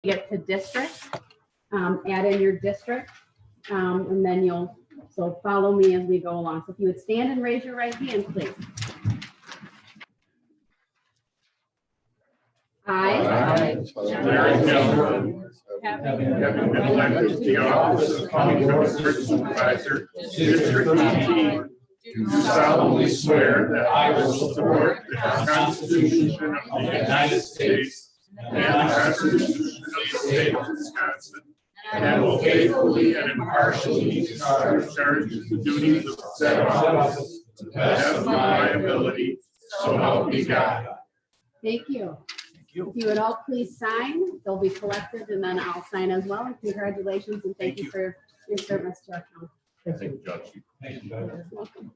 get to district, add in your district, and then so follow me as we go along. So if you would stand and raise your right hand, please. I. Having been elected to the office of County Board Supervisor, District 18, do solemnly swear that I will support the Constitution of the United States and the Constitution of the State of Wisconsin, and I will faithfully and impartially discharge the duties of said office to the best of my ability, so help me God. Thank you. If you would all please sign, they'll be collected, and then I'll sign as well. And congratulations, and thank you for your service to our county. Thank you, Judge. Thank you, Judge. Welcome.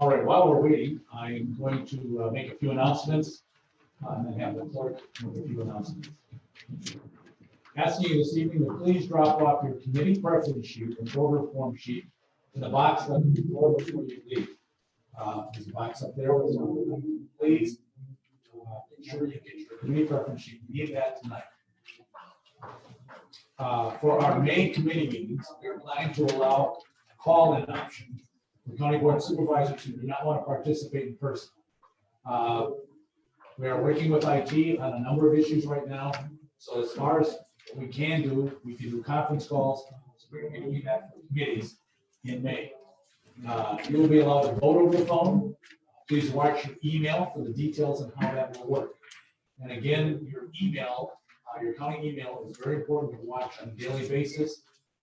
All right, while we're waiting, I'm going to make a few announcements and then have the clerk make a few announcements. Asking you this evening to please drop off your committee preference sheet and voter form sheet in the box on the floor before you leave. There's a box up there. Please make sure you get your committee preference sheet. We need that tonight. For our main committee meetings, we're planning to allow a call-in option for county board supervisors who do not want to participate in person. We are working with IT on a number of issues right now. So as far as what we can do conference calls. So we're going to be doing that for committees in May. You will be allowed to vote over the phone. Please watch your email for the details on how that will work. And again, your email, your county email is very important to watch on a daily basis.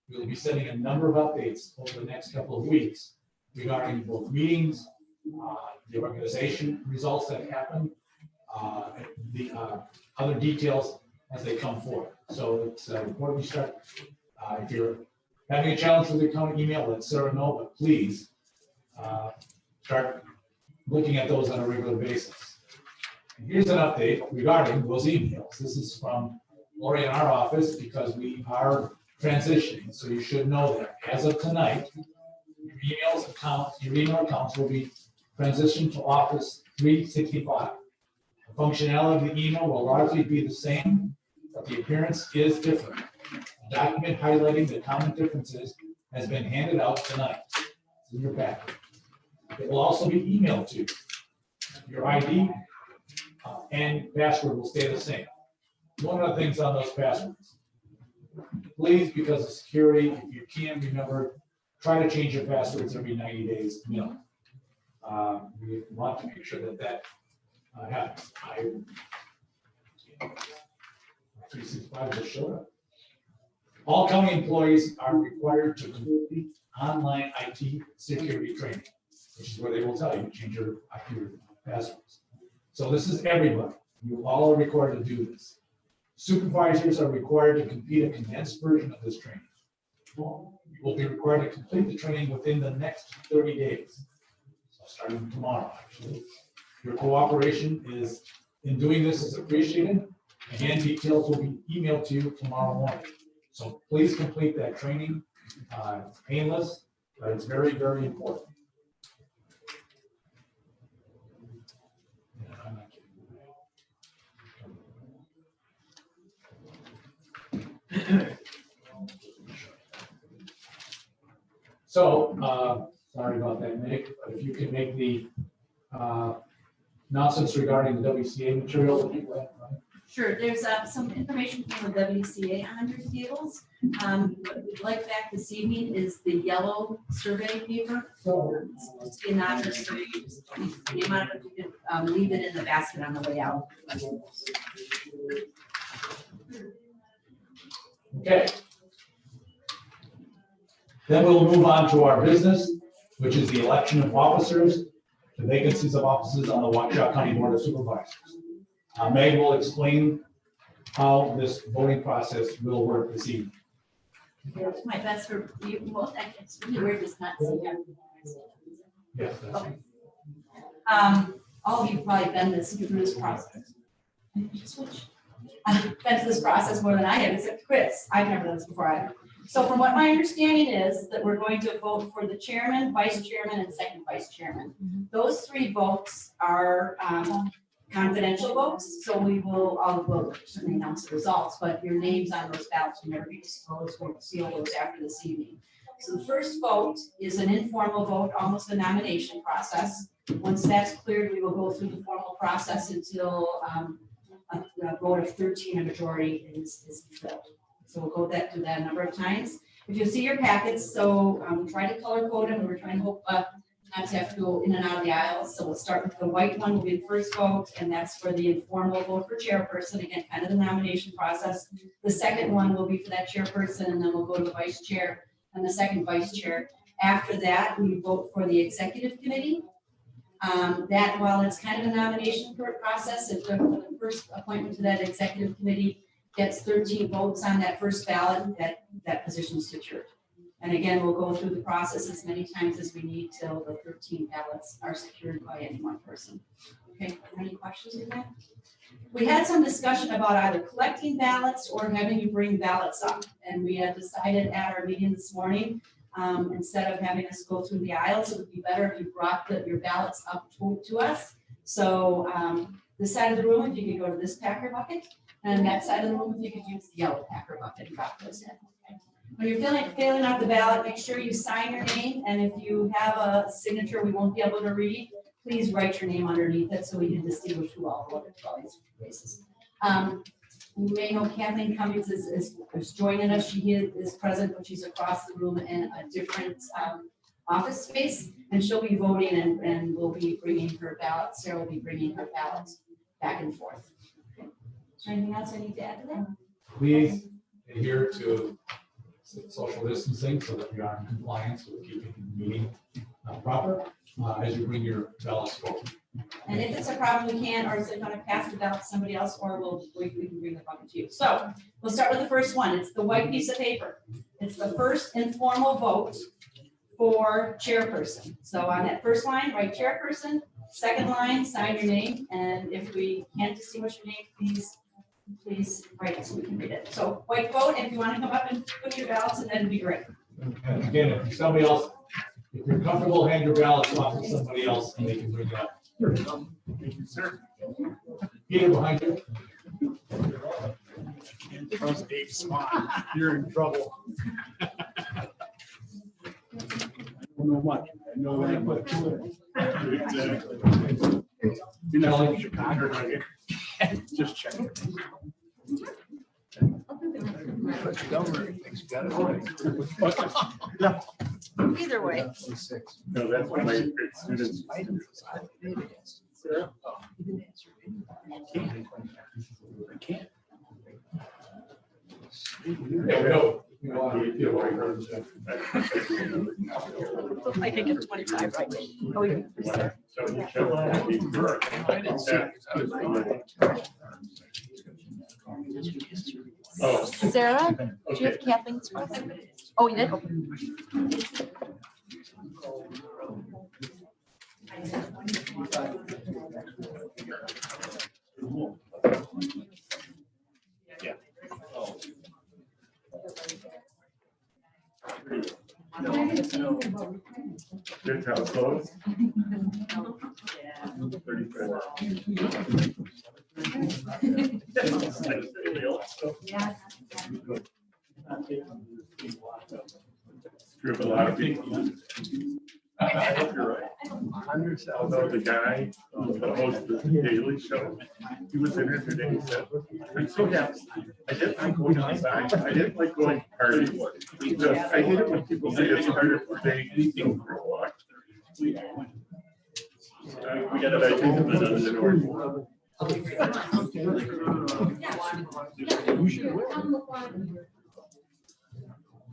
We will be sending a number of updates over the next couple of weeks regarding both meetings, the organization results that happen, the other details as they come forth. So it's important you start, if you're having a challenge with your county email, let Sarah know, but please start looking at those on a regular basis. And here's an update regarding those emails. This is from Lori in our office because we are transitioning. So you should know that as of tonight, your email accounts will be transitioned to Office 365. The functionality of the email will largely be the same, but the appearance is different. A document highlighting the common differences has been handed out tonight. It's in your packet. It will also be emailed to you. Your ID and password will stay the same. One of the things on those passwords, please, because of security, if you can, remember, try to change your passwords every 90 days minimum. We want to make sure that happens. 365 just showed up. All county employees are required to complete online IT security training, which is where they will tell you to change your IT passwords. So this is everybody. You all are required to do this. Supervisors are required to complete a condensed version of this training. You will be required to complete the training within the next 30 days. So starting tomorrow, actually. Your cooperation in doing this is appreciated. Again, details will be emailed to you tomorrow morning. So please complete that training. It's painless, but it's very, very important. So, sorry about that, Nick, but if you can make the nonsense regarding the WCA material. Sure, there's some information from the WCA on your tables. What we'd like back this evening is the yellow survey paper. It's anonymous, so you just leave the amount of it, you can leave it in the basket on the way out. Okay. Then we'll move on to our business, which is the election of officers, the vacancies of offices on the Waukesha County Board of Supervisors. Meg will explain how this voting process will work this evening. My best for you, well, it's really weird, it's not. Yes, that's Okay. All of you have probably been through this process. Switch. I've been through this process more than I have, except Chris. I've never done this before either. So from what my understanding is that we're going to vote for the chairman, vice chairman, and second vice chairman. Those 3 votes are confidential votes, so we'll certainly announce the results, but your names on those ballots will never be disclosed. We'll seal those after this evening. So the first vote is an informal vote, almost a nomination process. Once that's cleared, we will go through the formal process until a vote of 13, a majority is filled. So we'll go through that a number of times. If you see your packets, so try to color code them. We're trying to hope not to have to go in and out of the aisles. So we'll start with the white one will be the first vote, and that's for the informal vote for chairperson. Again, kind of the nomination process. The second one will be for that chairperson, and then we'll go to the vice chair and the second vice chair. After that, we vote for the executive committee. That while it's kind of a nomination process, if the first appointment to that executive committee gets 13 votes on that first ballot, that position is secured. And again, we'll go through the process as many times as we need till the 13 ballots are secured by any one person. Okay, any questions on that? We had some discussion about either collecting ballots or having you bring ballots up. And we had decided at our meeting this morning, instead of having us go through the aisles, it would be better if you brought your ballots up to us. So this side of the room, if you could go to this packer bucket, and that side of the room, if you could use the yellow packer bucket and drop those in. When you're filling out the ballot, make sure you sign your name, and if you have a signature we won't be able to read, please write your name underneath it so we can distinguish who all voted for all these places. You may know Kathleen Cummings is joining us. She is present, but she's across the room in a different office space, and she'll be voting and we'll be bringing her ballot. Sarah will be bringing her ballot back and forth. Okay. Is there anything else I need to add to that? Please adhere to social distancing so that we are in compliance with keeping the meeting proper as you bring your ballots forward. And if it's a problem, we can, or is it going to pass the ballot to somebody else, or we can bring the bucket to you. So we'll start with the first one. It's the white piece of paper. It's the first informal vote for chairperson. So on that first line, write chairperson. Second line, sign your name. And if we can't distinguish your name, please write it so we can read it. So white vote, and if you want to come up and put your ballots in, that'd be great. And again, if somebody else, if you're comfortable, hand your ballots off to somebody else and they can bring it up. Thank you, sir. Peter, behind you. Trust Dave Swan. You're in trouble. I don't know much. I know that much. Exactly. You're not from Chicago, are you? Just checking. Either way. No, that's what my students. I can't. I think it's 25, right? Oh, yeah. Oh, Sarah, do you have Kathleen's book? Oh, you did? That's how it goes. 35. True of a lot of people. I hope you're right. Although the guy, the host of the Daily Show, he was in here today, he said, I'm so happy. I didn't like going outside. I didn't like going partying. I hate it when people say it's harder for day anything for a walk. We got to think of it as an order.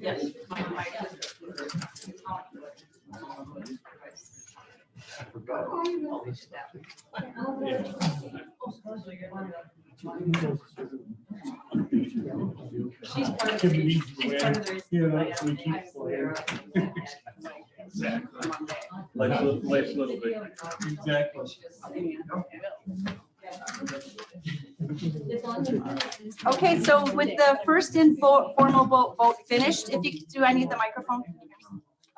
Yes. She's part of the reason. She's part of the reason. Yeah, why we keep I- playing. Exactly. Life's a little bit. Exactly. Okay, so with the first informal vote finished, if you could do, I need the microphone.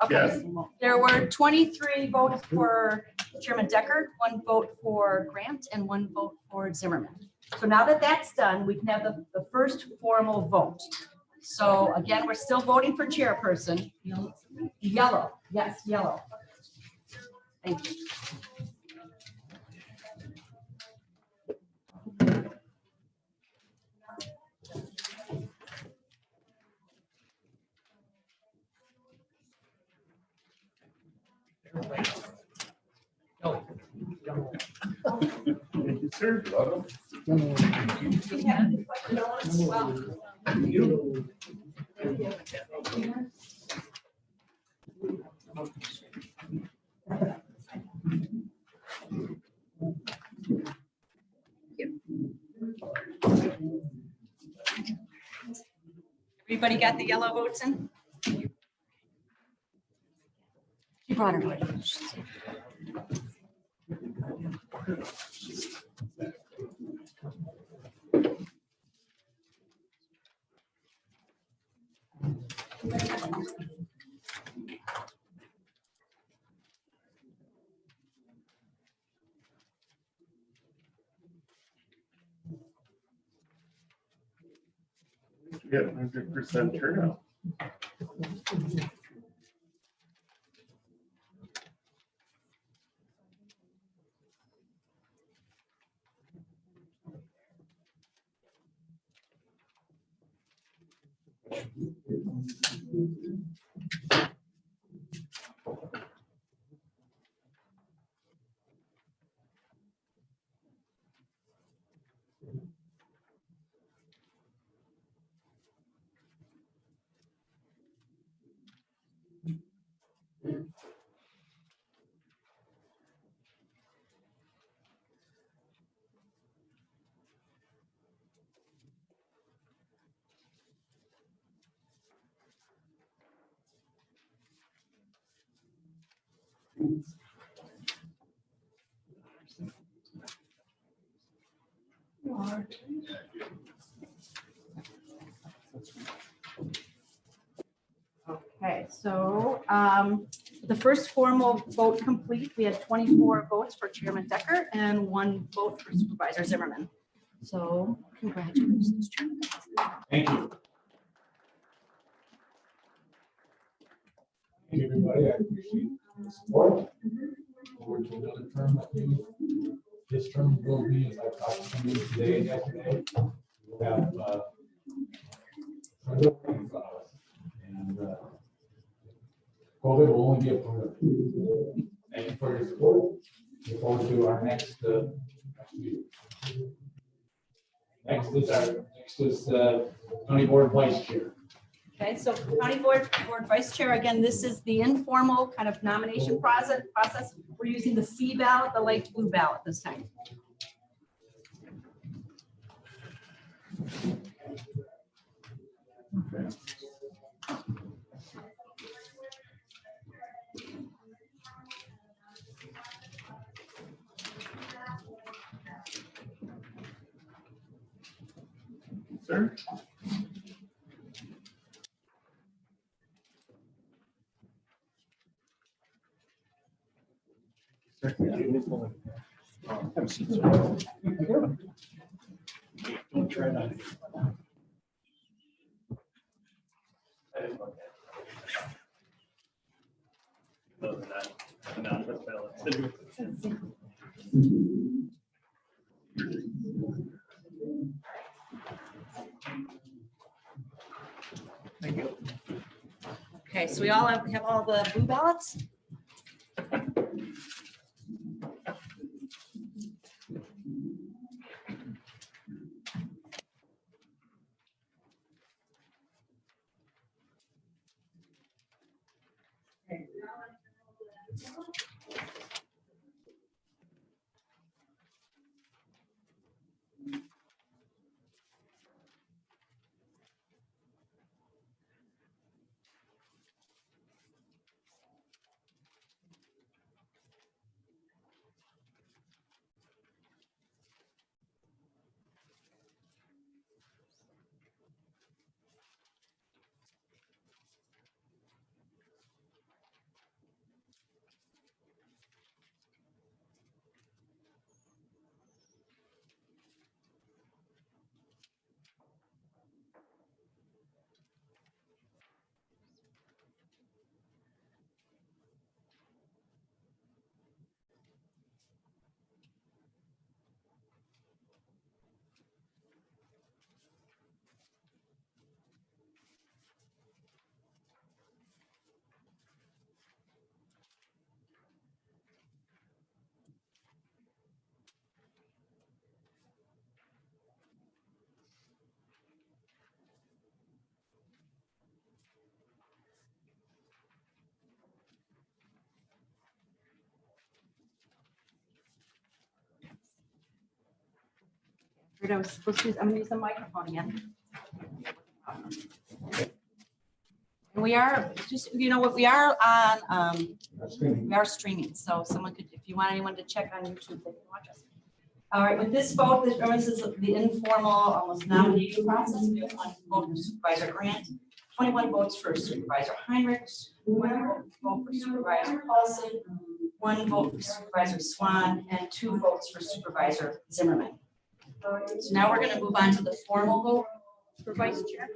Okay, there were 23 votes for Chairman Decker, 1 vote for Grant, and 1 vote for Zimmerman. So now that that's done, we can have the first formal vote. So again, we're still voting for chairperson. Yellow, yes, yellow. Thank you. Thank you, sir. Everybody got the yellow votes in? She brought her with. We had 100% turnout. Okay, so the first formal vote complete, we had 24 votes for Chairman Decker and 1 vote for Supervisor Zimmerman. So congratulations, Chairman. Thank you. Thank you, everybody. I appreciate the support. Forward to another term. I think this term will be, as I talked to you today and yesterday, we'll have a good thing in front of us. And COVID will only be a part of it. Thank you for your support. Look forward to our next meeting. Next is county board vice chair. Okay, so County Board Vice Chair, again, this is the informal kind of nomination process. We're using the C ballot, the light blue ballot this time. Sir? Don't try that. Okay, so we all have all the blue ballots? Heard I was supposed to use, I'm gonna use the microphone again. And we are, just, you know what, we are on, we are streaming, so someone could, if you want anyone to check on YouTube, they can watch us. All right, with this vote, this is the informal, almost nominating process. We have 1 vote for Supervisor Grant, 21 votes for Supervisor Heinrich, 1 vote for Supervisor Paulson, 1 vote for Supervisor Swan, and 2 votes for Supervisor Zimmerman. So now we're gonna move on to the formal vote for Vice Chair.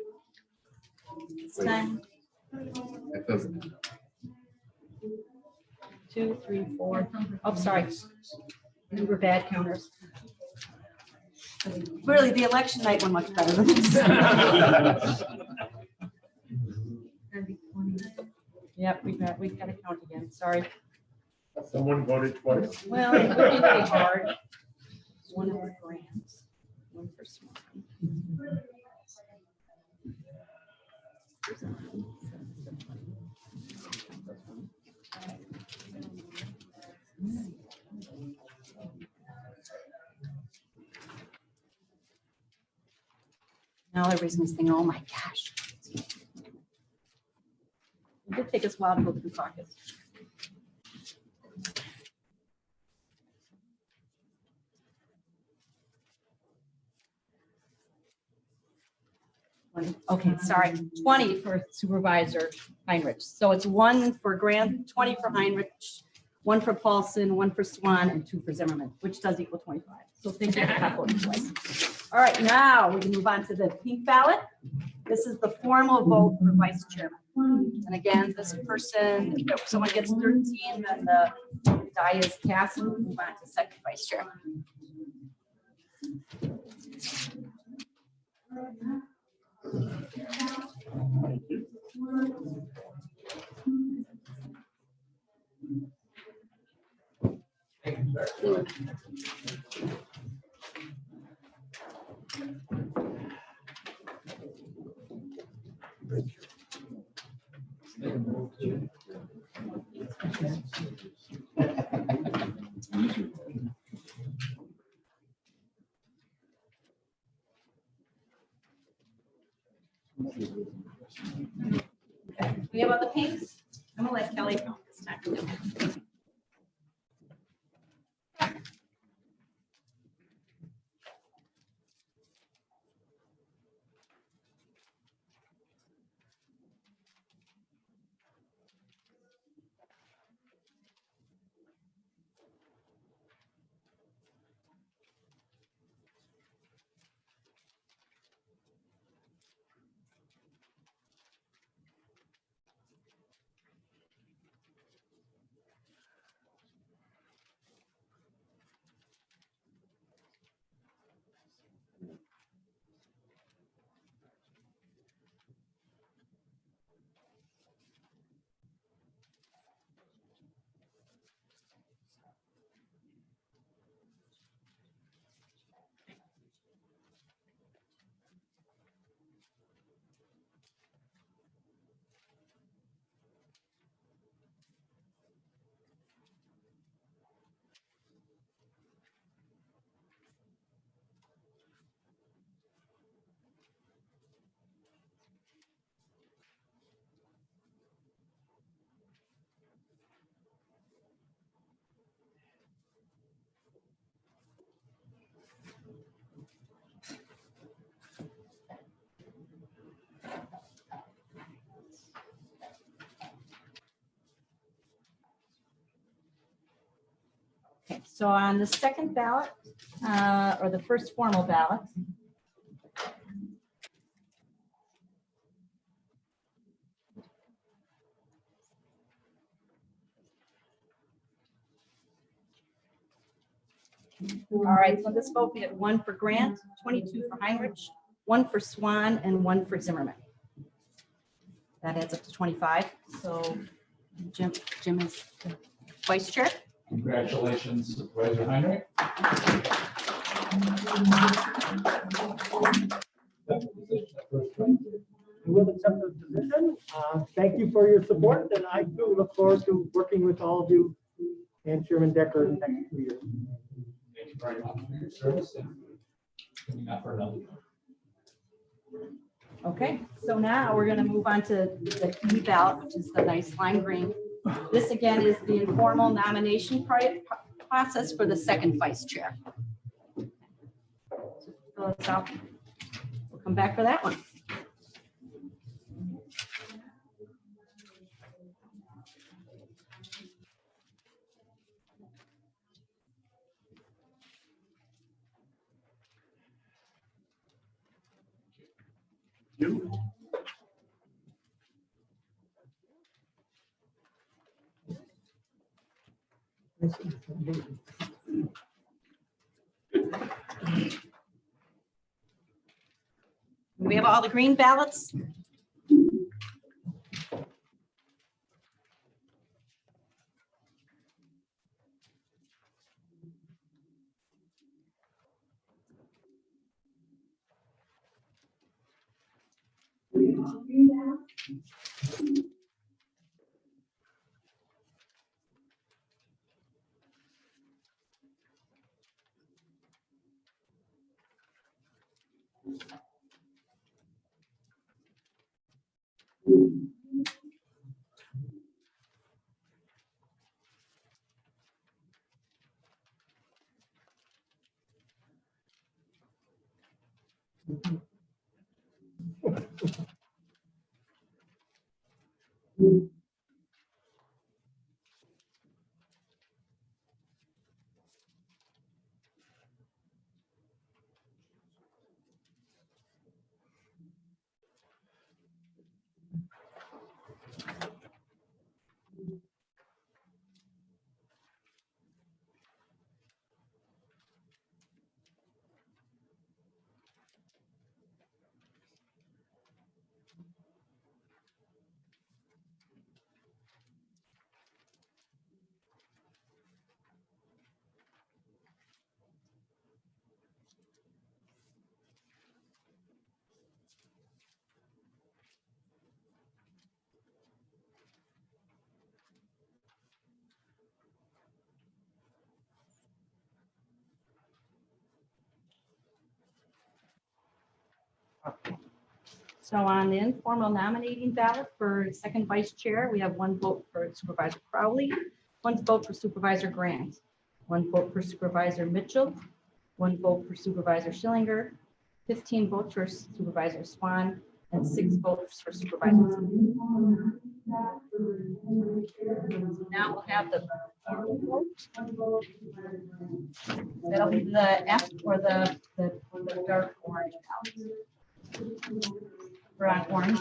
This time. It doesn't. 2, 3, 4. Oh, sorry. We're bad counters. Really, the election night one much better than this. Yep, we've got to count again. Sorry. Someone voted twice. Well, it would be pretty hard. 1 for grants, 1 for small. Now everybody's gonna think, oh my gosh. It did take us a while to go through caucus. Okay, sorry, 20 for Supervisor Heinrich. So it's 1 for Grant, 20 for Heinrich, 1 for Paulson, 1 for Swan, and 2 for Zimmerman, which does equal 25. So thank you for that voting twice. All right, now we can move on to the pink ballot. This is the formal vote for Vice Chairman. And again, this person, if someone gets 13, then the die is cast and we move on to second Vice Chairman. Thank you. Okay, we have other pinks. I'm gonna let Kelly count this time. Okay, so on the second ballot, or the first formal ballot, all right, so this vote, we had 1 for Grant, 22 for Heinrich, 1 for Swan, and 1 for Zimmerman. That adds up to 25. So Jim is the Vice Chair. Congratulations, Supervisor Heinrich. I will accept the position. Thank you for your support, and I do look forward to working with all of you and Chairman Decker in the next 2 years. Thank you very much for your service. And coming up for another. Okay, so now we're gonna move on to the e-ballot, which is the nice lime green. This again is the informal nomination process for the second vice chair. Fill this out. We'll come back for that one. You. We have all the green ballots. So on the informal nominating ballot for second vice chair, we have one vote for Supervisor Crowley, one vote for Supervisor Grant, one vote for Supervisor Mitchell, one vote for Supervisor Schillinger, 15 votes for Supervisor Swan, and 6 votes for Supervisor. Now we'll have the vote. That'll be the F or the dark orange ballot. We're on orange.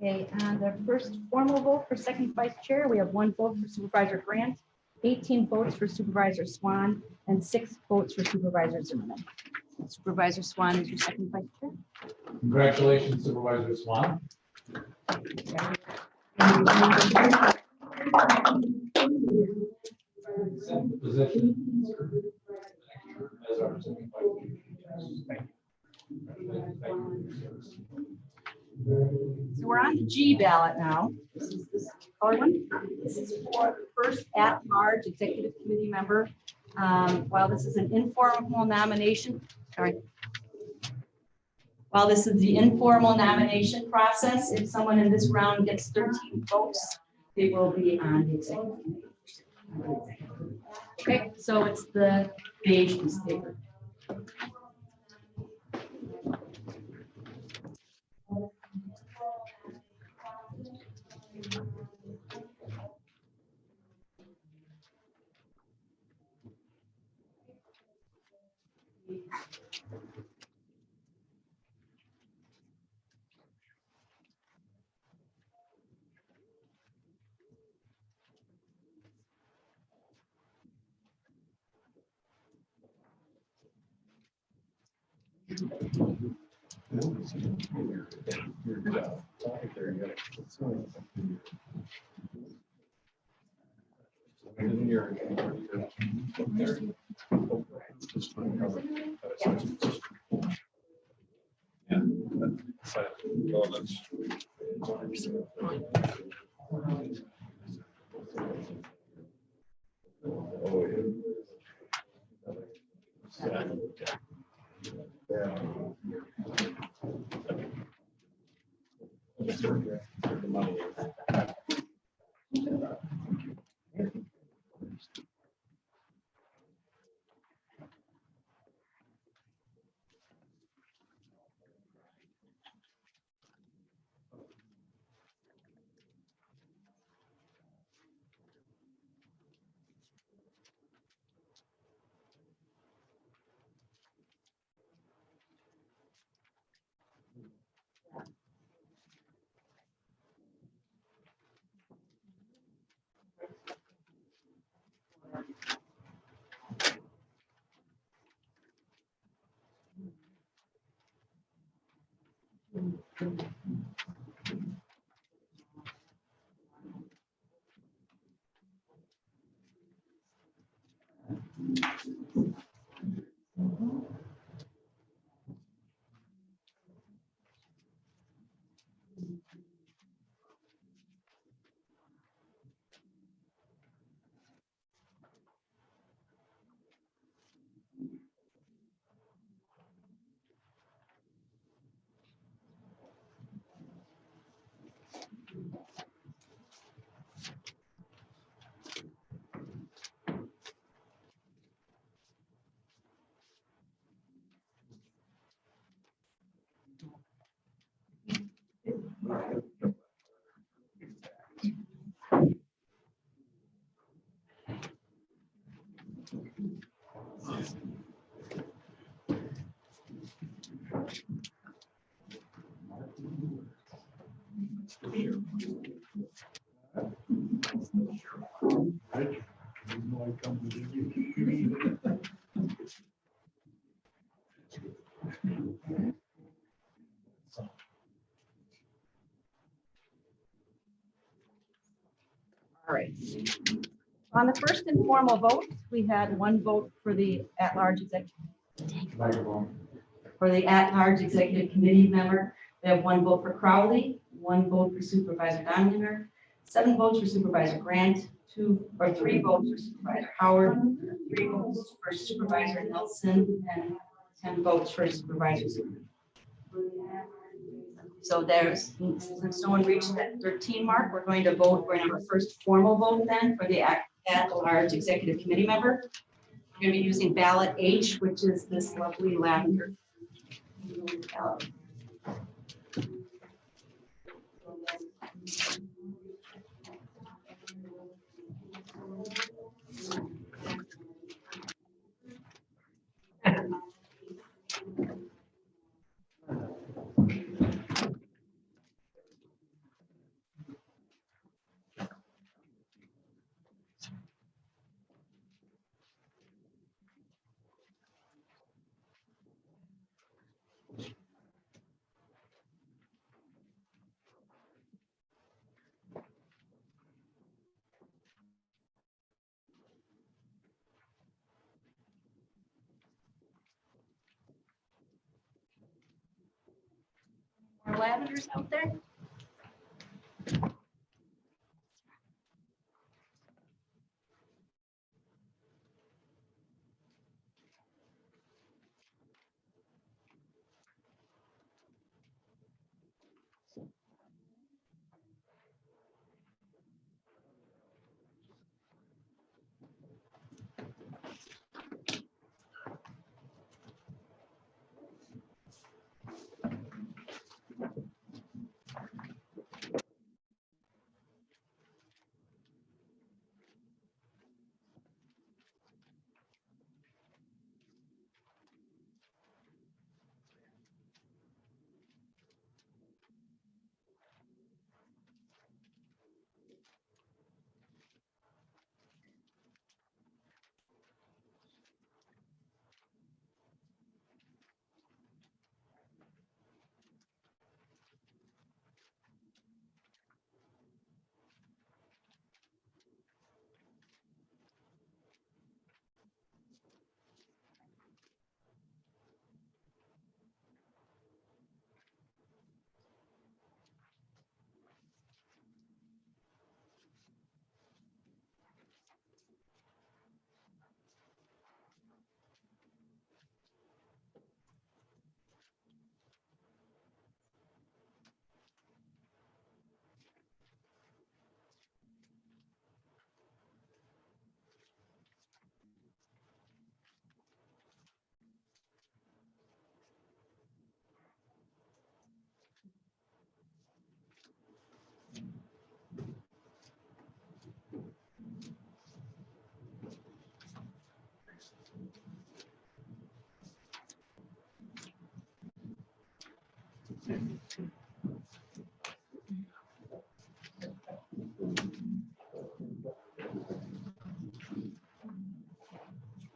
Okay, and the first formal vote for second vice chair, we have 1 vote for Supervisor Grant, 18 votes for Supervisor Swan, and 6 votes for Supervisor Zimmerman. Supervisor Swan is your second vice chair. Congratulations, Supervisor Swan. Accept the position as our second vice chair. Thank you. So we're on the G ballot now. This is this color one. This is for the first at-large executive committee member. While this is an informal nomination, sorry. While this is the informal nomination process, if someone in this round gets 13 votes, they will be on the executive committee. Okay, so it's the beige piece of paper. All right. On the first informal vote, we had 1 vote for the at-large executive. For the at-large executive committee member, we have 1 vote for Crowley, 1 vote for Supervisor Donlinger, 7 votes for Supervisor Grant, 3 votes for Supervisor Howard, 3 votes for Supervisor Nelson, and 10 votes for Supervisor Zimmerman. So since no one reached that 13 mark, we're going to vote. We're going to have our first formal vote then for the at-large executive committee member. We're going to be using ballot H, which is this lovely lavender ballot. lavenders out there.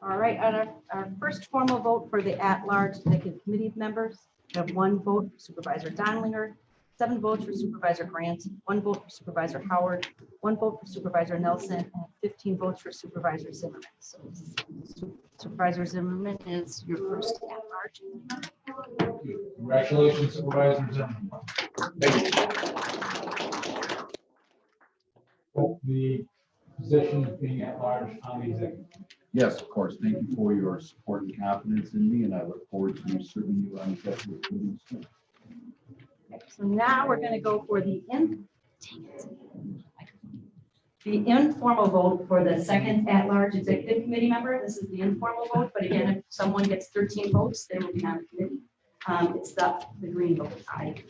All right, on our first formal vote for the at-large executive committee members, we have 1 vote for Supervisor Donlinger, 7 votes for Supervisor Grant, 1 vote for Supervisor Howard, 1 vote for Supervisor Nelson, and 15 votes for Supervisor Zimmerman. So Supervisor Zimmerman is your first at-large. Congratulations, Supervisor Zimmerman. The position of being at large on the executive. Yes, of course. Thank you for your support and confidence in me, and I look forward to serving you on executive committee soon. So now we're going to go for the informal vote for the second at-large executive committee member. This is the informal vote, but again, if someone gets 13 votes, they will be on the committee. It's the green vote. Aye.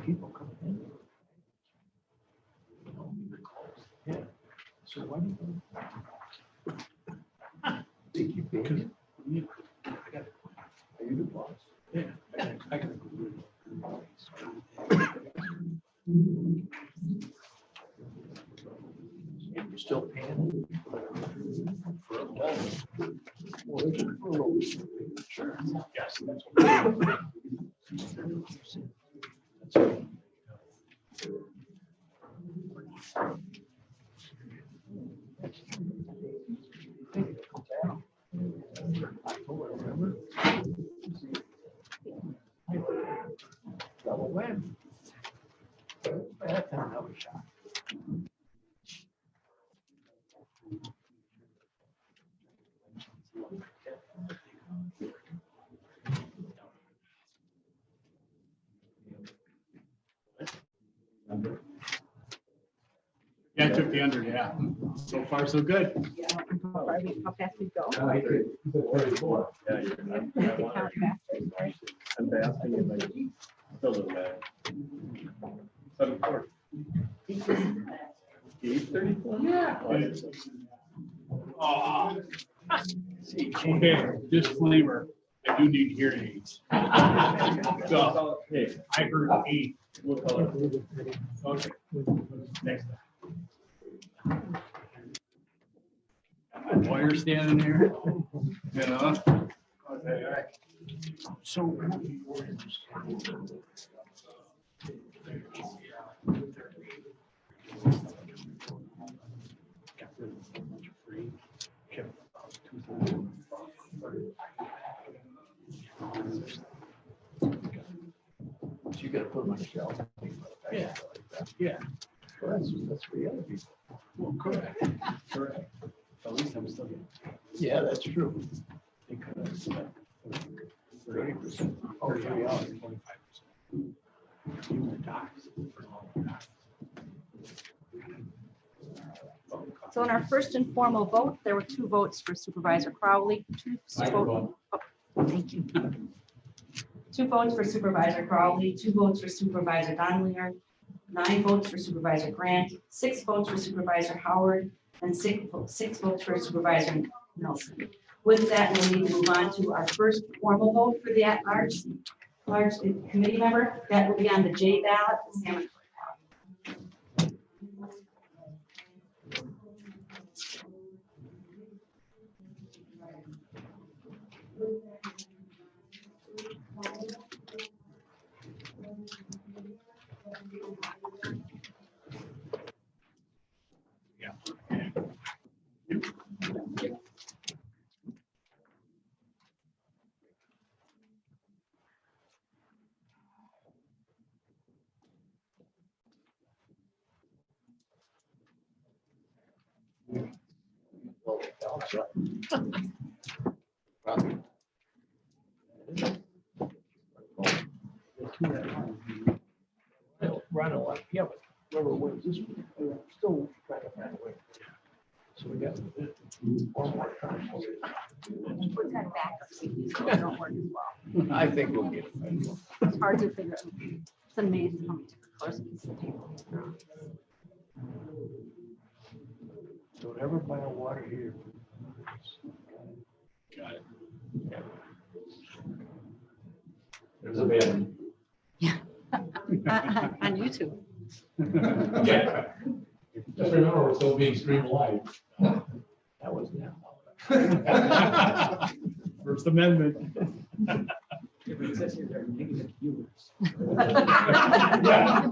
People coming in. Yeah. So why do you think you I got it. Are you the boss? Yeah. I got You're still paying for a loan. Sure. Yes. Double win. That's another shot. took the under, yeah. So far, so good. How fast we go? I could, 34. Yeah, you're To count faster, sorry. I'm fasting and like, still doesn't matter. 7:40. 8:34? Yeah. Okay, disclaimer, I do need hearing aids. So, hey, I heard 8. What color? Okay. Next. Got my lawyer standing here, you know? Okay, all right. So. You gotta put them on the shelf. Yeah. Yeah. Well, that's for the other people. Well, correct. Correct. At least I'm still getting. Yeah, that's true. Because 30%. Oh, yeah, 25%. So in our first informal vote, there were 2 votes for Supervisor Crowley, 2 Microphone. Thank you. 2 votes for Supervisor Crowley, 2 votes for Supervisor Donlinger, 9 votes for Supervisor Grant, 6 votes for Supervisor Howard, and 6 votes for Supervisor Nelson. With that, we need to move on to our first formal vote for the at-large committee member. That will be on the J ballot. Sam. Run a lot, yeah, but whoever wins this one, we're still trying to find a way. So we got. one more time. Put that back up so these don't work as well. I think we'll get it. It's hard to figure out. It's amazing how many different colors we can table. Don't ever buy a water here. Got it. There's a band. On YouTube. Yeah. Just remember, we're still being streamed live. That was now. First Amendment. It says here they're negative viewers. Yeah.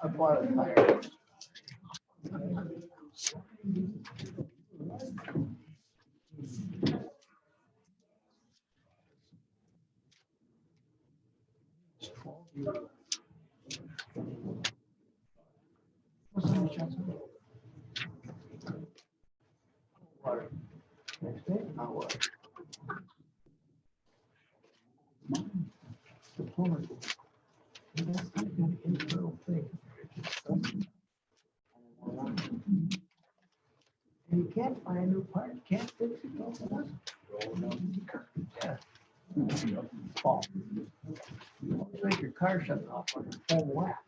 I bought a tire. Water. Next day, hot water. The plumber. That's an internal thing. And you can't find a new part, can't fix it. No, yeah. Fall. It's like your car shutting off on a full whack.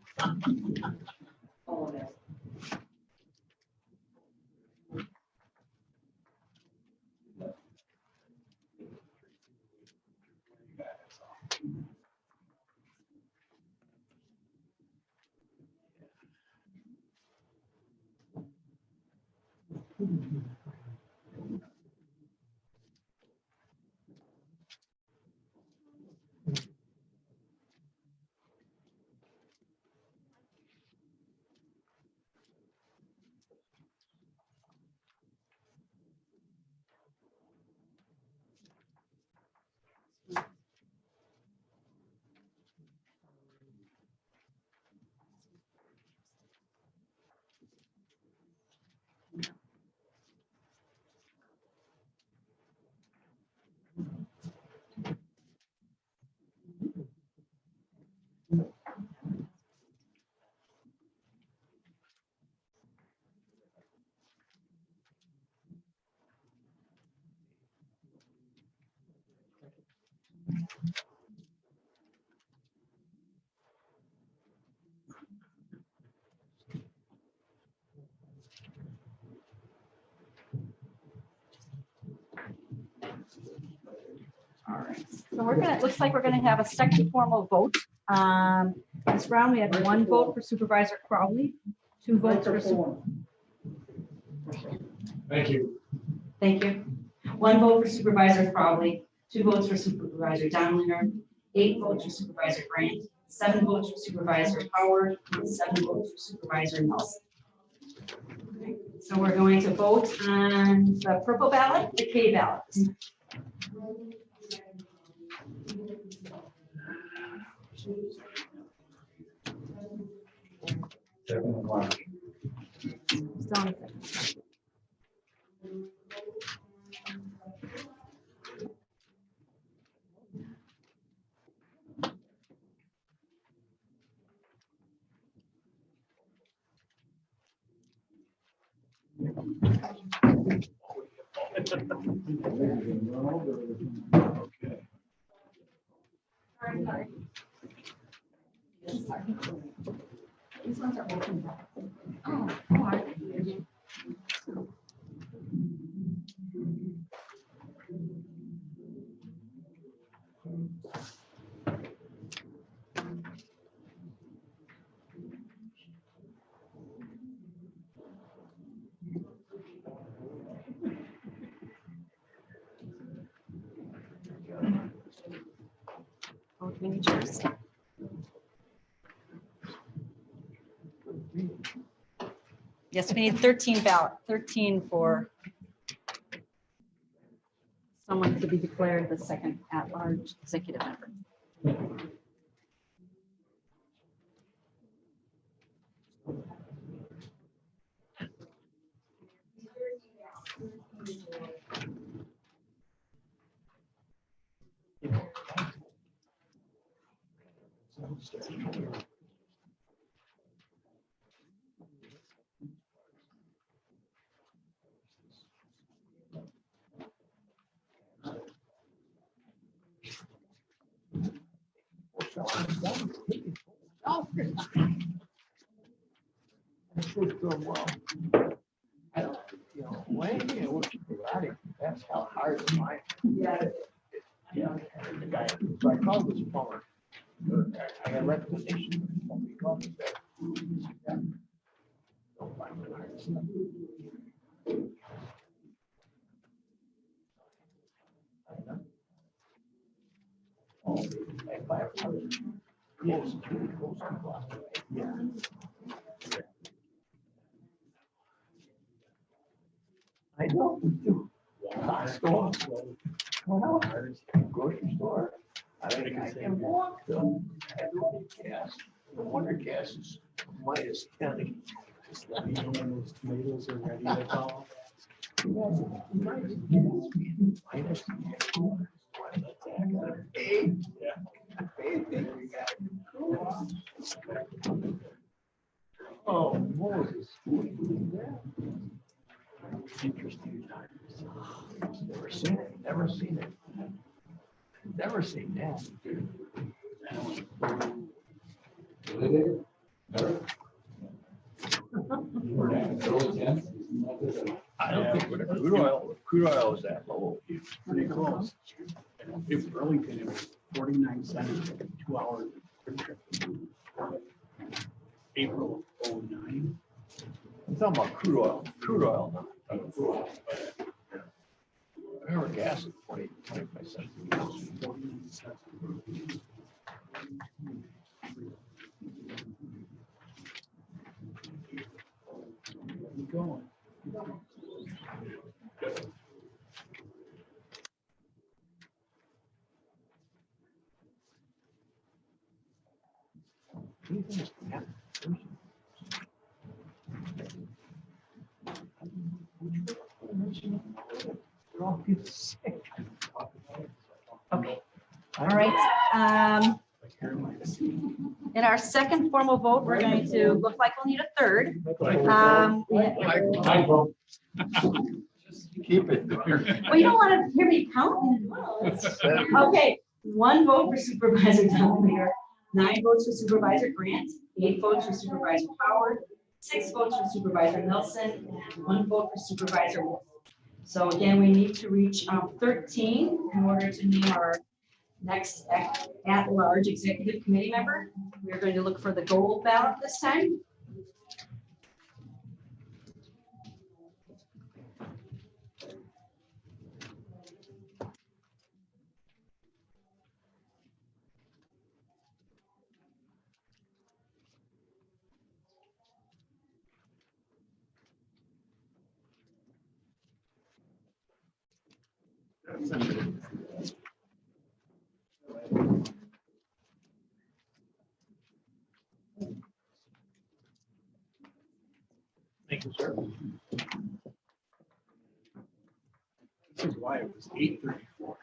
All right, so it looks like we're gonna have a second formal vote. This round, we have 1 vote for Supervisor Crowley, 2 votes for. Thank you. Thank you. 1 vote for Supervisor Crowley, 2 votes for Supervisor Donlinger, 8 votes for Supervisor Grant, 7 votes for Supervisor Howard, and 7 votes for Supervisor Nelson. So we're going to vote on the purple ballot, the K ballot. These ones are open. Oh, are they? Oh, we need yours. Yes, we need 13 ballot, 13 for someone to be declared the second at-large executive member. I don't, you know, when you work karate, that's how hard it's mine. Yeah. Yeah, and the guy, so I called this plumber. I got a recommendation. He called me back. Yeah. Don't find the hard stuff. I know. Oh, I buy a house. Yes, it's really close to Boston. Yeah. I know, we do. Costco. Well, grocery store. I can walk though. I don't need gas. No wonder gas is minus 10. Those tomatoes are ready to go. Minus 10. Oh, Moses. Interesting times. Never seen it, never seen it. Never seen that. I don't think with a crude oil is that low. It's pretty close. In Burlington, it was 49 cents, 2 hour trip. April of 09. I'm talking about crude oil now. I remember gas at 20, 25 cents. 49 cents. Keep going. Okay, all right. In our second formal vote, we're going to look like we'll need a third. Keep it. Well, you don't want to hear me count. Okay, 1 vote for Supervisor Donlinger, 9 votes for Supervisor Grant, 8 votes for Supervisor Howard, 6 votes for Supervisor Nelson, and 1 vote for Supervisor Wolf. So again, we need to reach 13 in order to name our next at-large executive committee member. We're going to look for the gold ballot this time. Thank you, sir. This is why it was 8:34.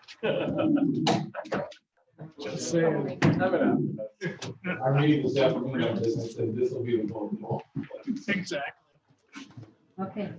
Just saying. Our meeting this afternoon on this, I said this will be the vote. Exactly. Okay.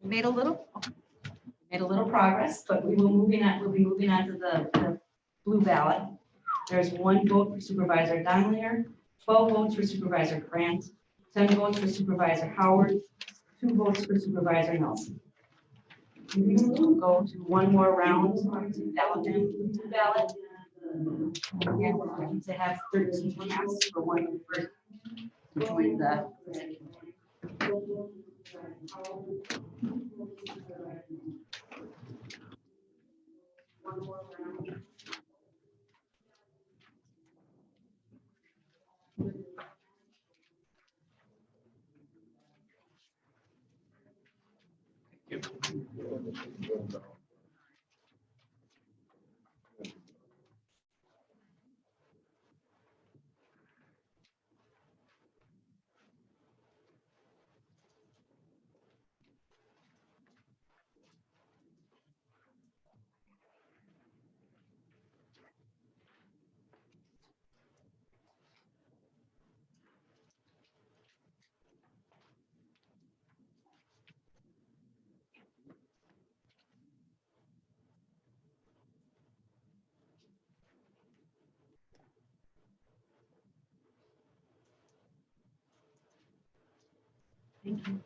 Made a little progress, but we'll be moving on to the blue ballot. There's 1 vote for Supervisor Donlier, 12 votes for Supervisor Grant, 10 votes for Supervisor Howard, 2 votes for Supervisor Nelson. We'll go to one more round to ballot. Again, we're looking to have 13 casts for one person to join the. One more round. Thank you.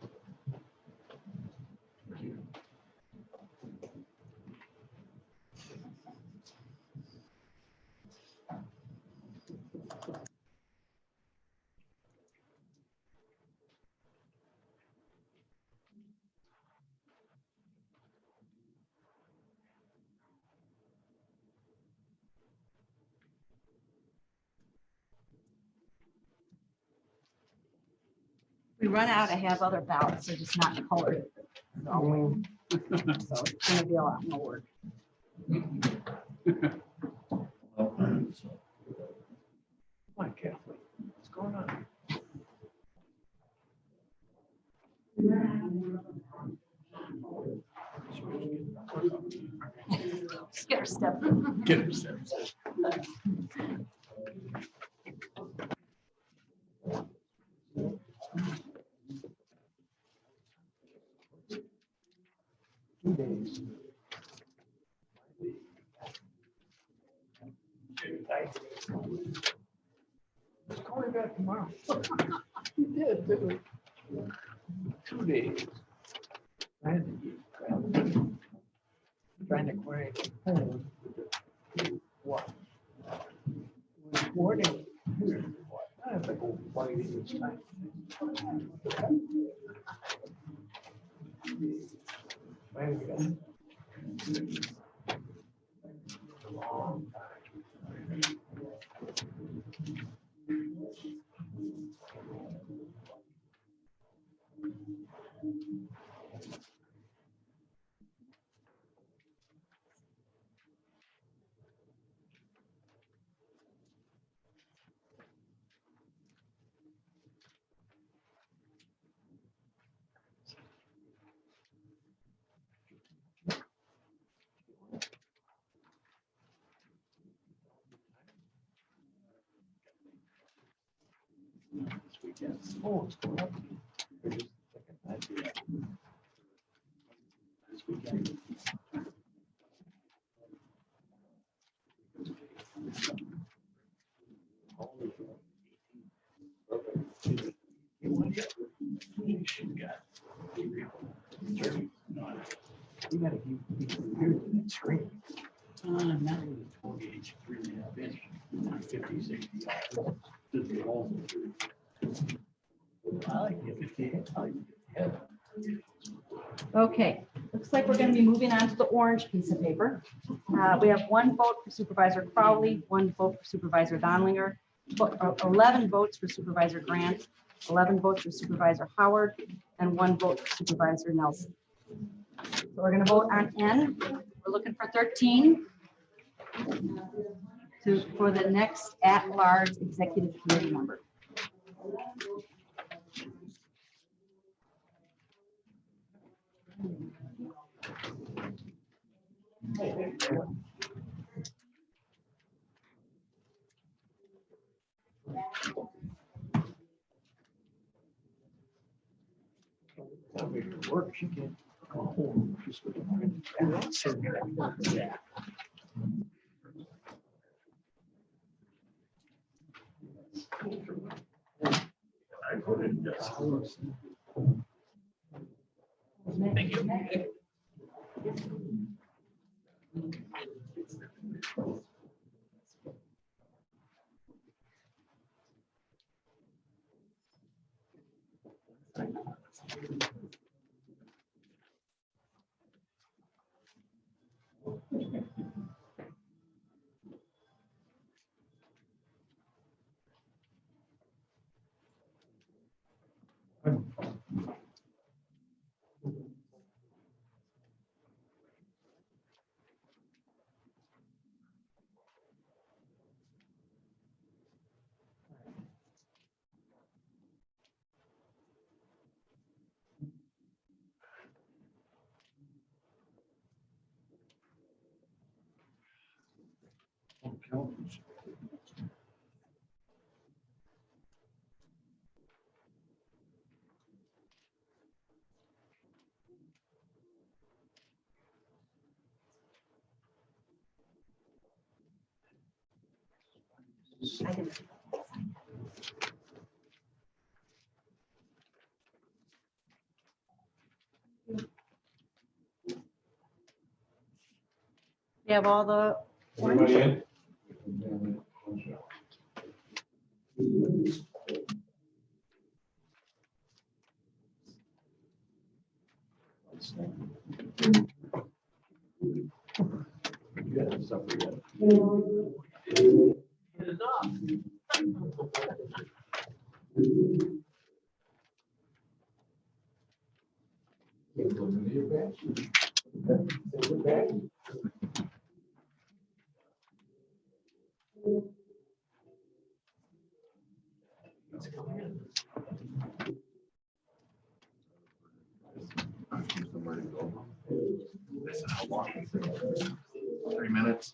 We run out, I have other ballots, they're just not colored. So it's gonna be a lot more work. Come on, Kathleen, what's going on? Just get her step. Get it, Sarah. 2 days. Just call me back tomorrow. You did, didn't we? 2 days. Trying to create home. What? Morning. I have to go white each time. Man, we got- Long time. This weekend. Oh, it's going up. This weekend. You gotta keep here to that screen. Not really 48, 3.5 inch, 50, 60. I like the 58. I like the 50. Okay, looks like we're gonna be moving on to the orange piece of paper. We have 1 vote for Supervisor Crowley, 1 vote for Supervisor Donlinger, 11 votes for Supervisor Grant, 11 votes for Supervisor Howard, and 1 vote for Supervisor Nelson. So we're gonna vote on N. We're looking for 13 for the next at-large executive committee member. That makes it work. She can't come home. She's with the yeah. I voted yes. Thank you. I didn't- You have all the Everybody in? Listen, how long is it? 3 minutes.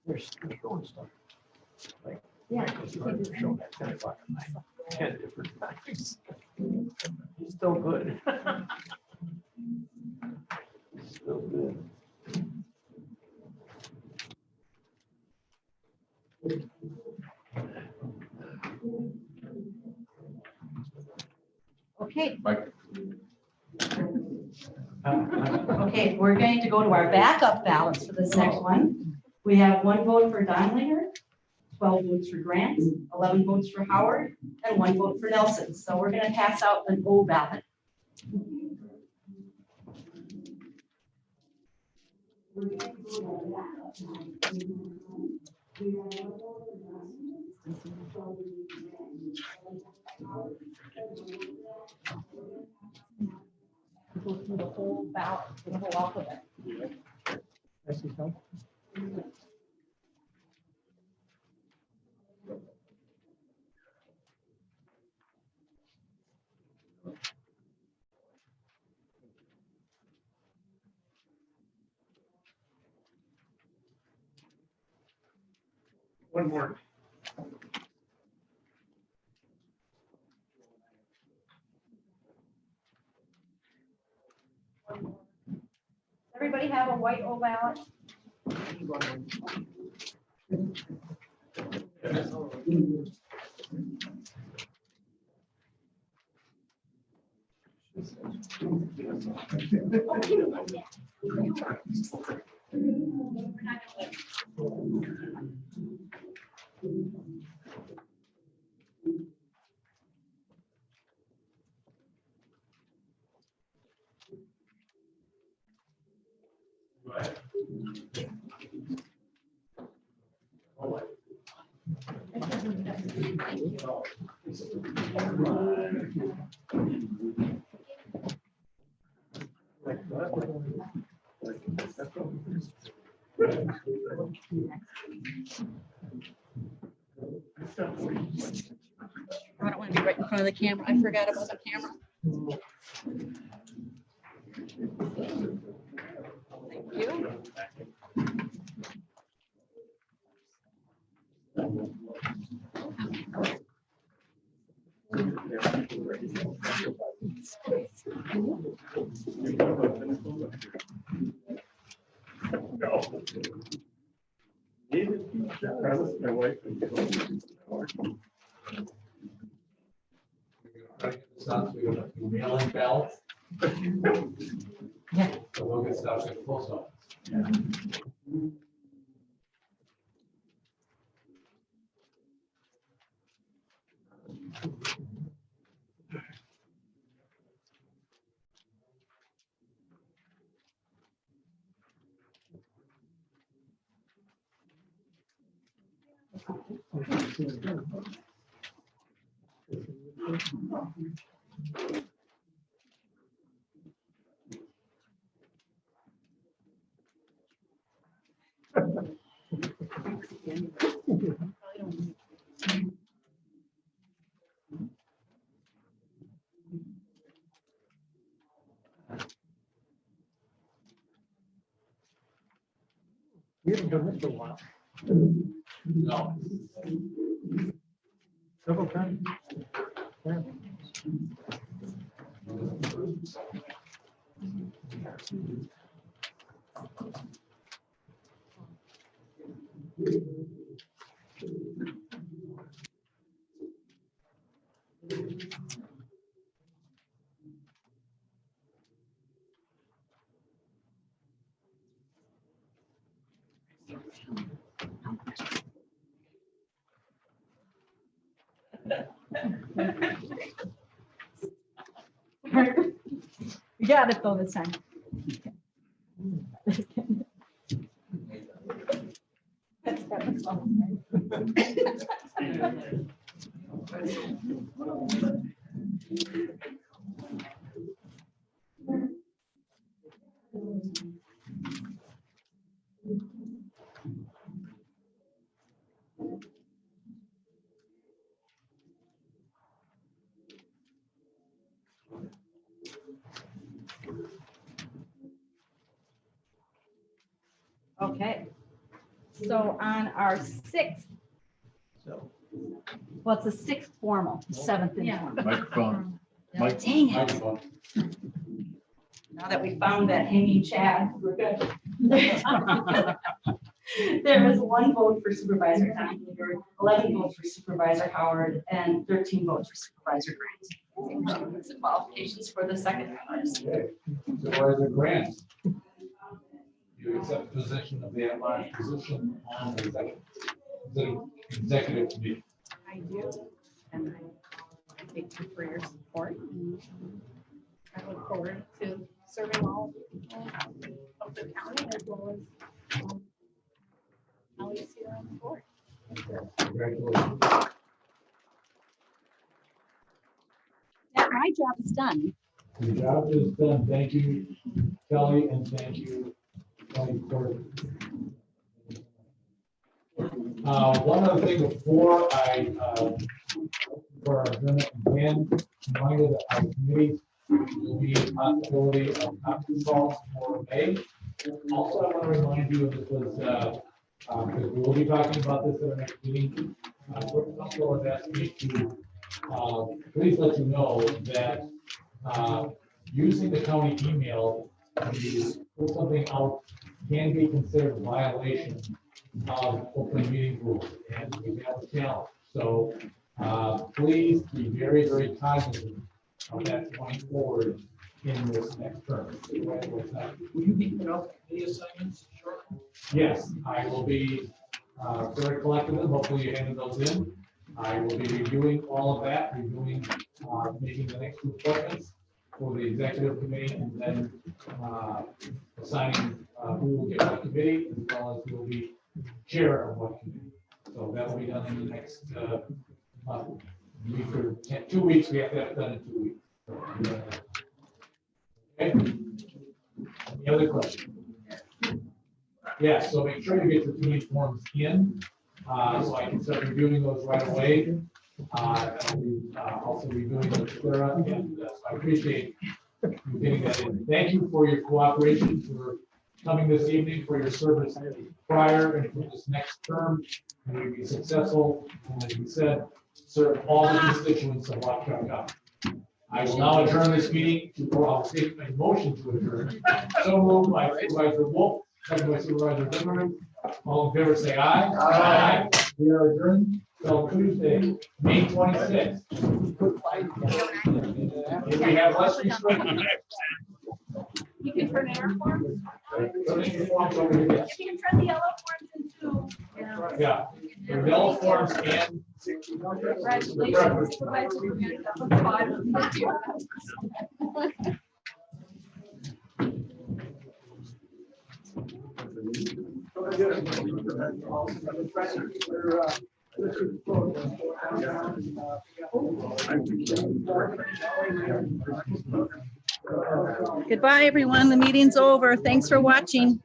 They're showing stuff. Like, yeah, they're showing at 10 o'clock at night, 10 different times. Still good. Still good. Okay, Mike, okay, we're going to go to our backup ballots for this next one. We have 1 vote for Donlinger, 12 votes for Grant, 11 votes for Howard, and 1 vote for Nelson. So we're going to pass out an O ballot. Go through the whole ballot, the whole alphabet. I see some. One more. Everybody have a white O ballot? I don't want to be right in front of the camera. I forgot about the camera. Thank you. No. My wife. Mail-in ballots. Yeah. So we'll get stuff at the post office. haven't done this for a while. No. Several times. Yeah. You got it though this time. Okay. So on our sixth, well, it's the sixth formal, seventh informal. Microphone. Mike. Dang it. Microphone. Now that we found that hanging Chad, we're good. There was 1 vote for Supervisor Conklin, 11 votes for Supervisor Howard, and 13 votes for Supervisor Grant. That's the qualifications for the second finalist. Okay. Supervisor Grant. You accept the position of the at-large position on the executive committee. I do. And I thank you for your support. I look forward to serving all of the county as well as colleagues here on the board. Congratulations. Yeah, my job is done. Your job is done. Thank you, Kelly, and thank you, Kelly Court. One other thing before I, for our agenda, again, reminder that our committee will be a possibility of conference calls for May. Also, I want to remind you of this was, because we will be talking about this at our next meeting. Council has asked me to please let you know that using the county email, when you put something out, can be considered a violation of open meeting rules, and we have a challenge. So please be very, very cognizant of that going forward in this next term. Will you be putting out the assignments shortly? Yes, I will be very collective, and hopefully you handed those in. I will be reviewing all of that, making the next 2 appointments for the executive committee, and then assigning who will get what committee, as well as who will be chair of what committee. So that will be done in the next week or 2 weeks. We have to have it done in 2 weeks. Okay. Any other questions? Yeah, so make sure you get your committee forms in, so I can start reviewing those right away. I'll be also reviewing those, Clara, and so I appreciate you getting that in. Thank you for your cooperation, for coming this evening, for your service prior and for this next term. May you be successful, and as we said, serve all the constituents of Waukesha. I will now adjourn this meeting or I'll take a motion to adjourn. So moved by Supervisor Wolf, second by Supervisor Zimmerman. All in favor, say aye. Aye. We are adjourned till Tuesday, May 26th. If we have less restrictions. You can turn in your forms. Turning your forms over here. If you can turn the yellow forms into. Yeah, the yellow forms and. Congratulations. Goodbye, everyone. The meeting's over. Thanks for watching.